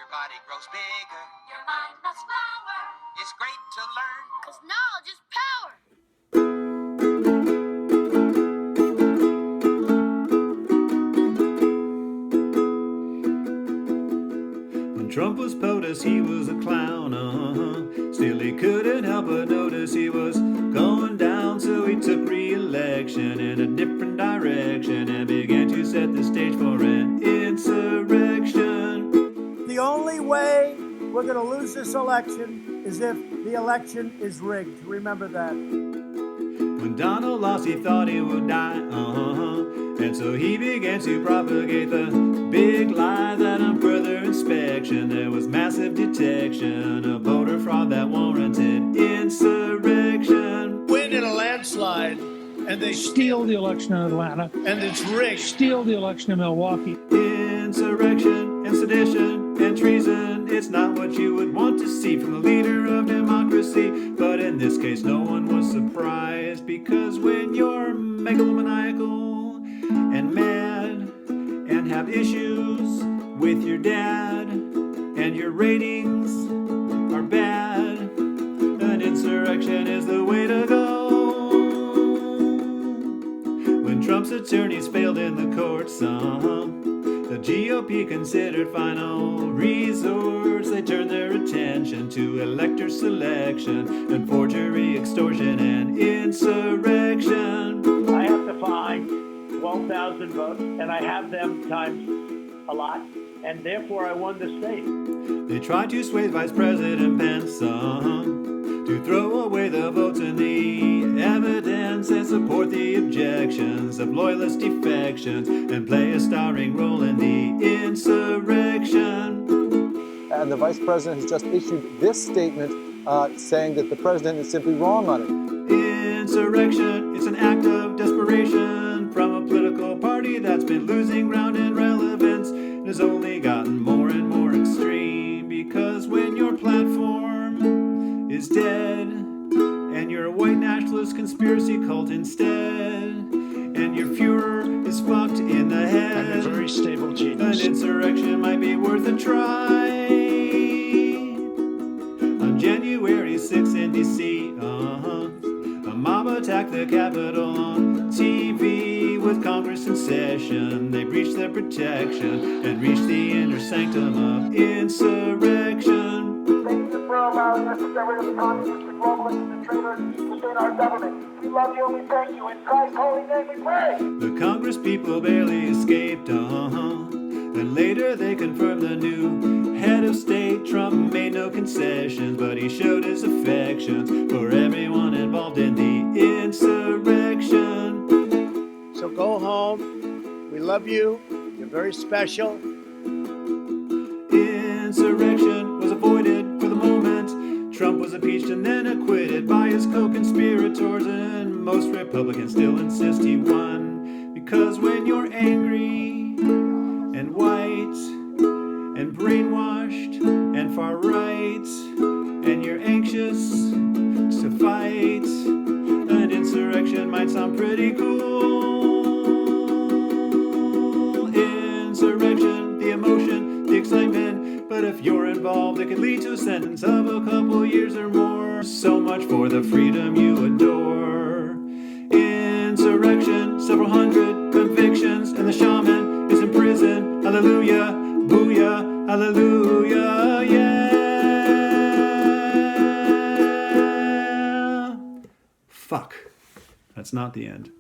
body grows bigger. Your mind must flower. It's great to learn. 'Cause knowledge is power. When Trump was POTUS, he was a clown, Still he couldn't help but notice he was going down, so he took re-election in a different direction and began to set the stage for an insurrection. The only way we're going to lose this election is if the election is rigged. Remember that. When Donald lost, he thought he would die, and so he began to propagate the big lie that on further inspection there was massive detection of voter fraud that warranted insurrection. Win in a landslide, and they steal the election in Atlanta, and it's rigged. steal the election in Milwaukee. Insurrection and sedition and treason, it's not what you would want to see from the leader of democracy. But in this case, no one was surprised, because when you're megalomaniacal and mad and have issues with your dad and your ratings are bad, an insurrection is the way to go. When Trump's attorneys failed in the courts, the GOP considered final resorts. They turned their attention to elector selection and forgery, extortion, and insurrection. I have to find 12,000 votes, and I have them times a lot, and therefore I won the state. They tried to sway Vice President Pence to throw away the votes in the evidence and support the objections of loyalist defections and play a starring role in the insurrection. And the Vice President has just issued this statement saying that the President is simply wrong on it. Insurrection, it's an act of desperation from a political party that's been losing ground in relevance and has only gotten more and more extreme, because when your platform is dead and you're a white nationalist conspiracy cult instead and your Fuhrer is fucked in the head, I'm a very stable genius. an insurrection might be worth a try. On January 6th in D.C., a mob attacked the Capitol on TV with Congress in session. They breached their protection and reached the inner sanctum of insurrection. Thank you for allowing us to get rid of the communists, the globalists, and the traitors within our government. We love you and we thank you. In Christ's holy name we pray. The Congress people barely escaped, and later they confirmed the new head of state. Trump made no concessions, but he showed his affections for everyone involved in the insurrection. So go home. We love you. You're very special. Insurrection was avoided for the moment. Trump was impeached and then acquitted by his co-conspirators, and most Republicans still insist he won. Because when you're angry and white and brainwashed and far right and you're anxious to fight, an insurrection might sound pretty cool. Insurrection, the emotion, the excitement, but if you're involved, it could lead to a sentence of a couple years or more. So much for the freedom you adore. Insurrection, several hundred convictions, and the shaman is in prison. Hallelujah, booyah, hallelujah, yeah. Fuck. That's not the end.